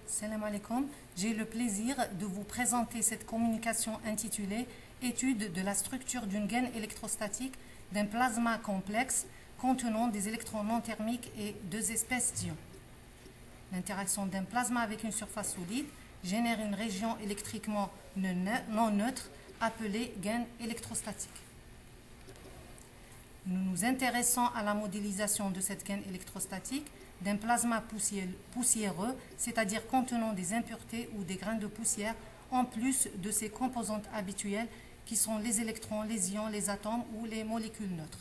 Salam alaikum. J'ai le plaisir de vous présenter cette communication intitulée Étude de la structure d'une gaine électrostatique d'un plasma complexe contenant des électrons non thermiques et deux espèces d'ions. L'interaction d'un plasma avec une surface solide génère une région électriquement non neutre appelée gaine électrostatique. Nous nous intéressons à la modélisation de cette gaine électrostatique d'un plasma poussiéreux, c'est-à-dire contenant des impuretés ou des grains de poussière, en plus de ses composantes habituelles qui sont les électrons, les ions, les atomes ou les molécules neutres.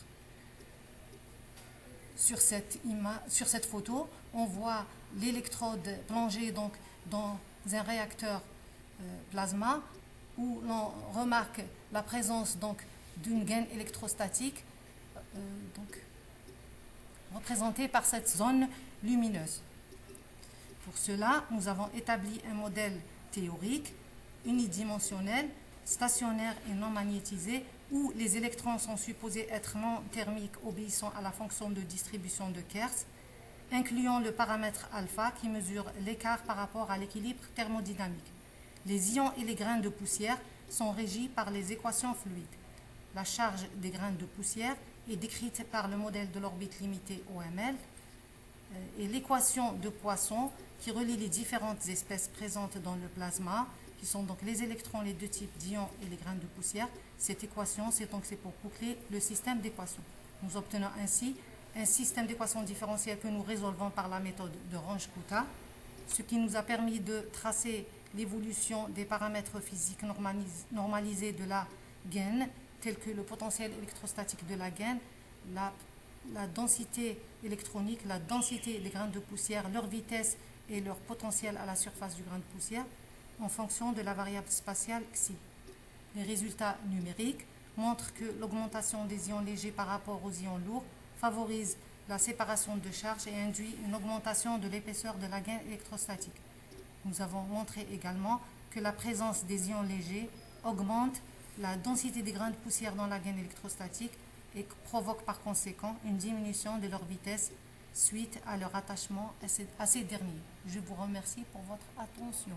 Sur cette photo, on voit l'électrode plongée donc, dans un réacteur plasma où l'on remarque la présence d'une gaine électrostatique représentée par cette zone lumineuse. Pour cela, nous avons établi un modèle théorique, unidimensionnel, stationnaire et non magnétisé, où les électrons sont supposés être non thermiques obéissant à la fonction de distribution de Kerr, incluant le paramètre alpha qui mesure l'écart par rapport à l'équilibre thermodynamique. Les ions et les grains de poussière sont régis par les équations fluides. La charge des grains de poussière est décrite par le modèle de l'orbite limitée OML et l'équation de Poisson qui relie les différentes espèces présentes dans le plasma, qui sont donc les électrons, les deux types d'ions et les grains de poussière. Cette équation, c'est pour boucler le système d'équations. Nous obtenons ainsi un système d'équations différentielles que nous résolvons par la méthode de Runge-Kutta, ce qui nous a permis de tracer l'évolution des paramètres physiques normalisés de la gaine, tels que le potentiel électrostatique de la gaine, la densité électronique, la densité des grains de poussière, leur vitesse et leur potentiel à la surface du grain de poussière, en fonction de la variable spatiale xi. Les résultats numériques montrent que l'augmentation des ions légers par rapport aux ions lourds favorise la séparation de charges et induit une augmentation de l'épaisseur de la gaine électrostatique. Nous avons montré également que la présence des ions légers augmente la densité des grains de poussière dans la gaine électrostatique et provoque par conséquent une diminution de leur vitesse suite à leur attachement à ces derniers. Je vous remercie pour votre attention.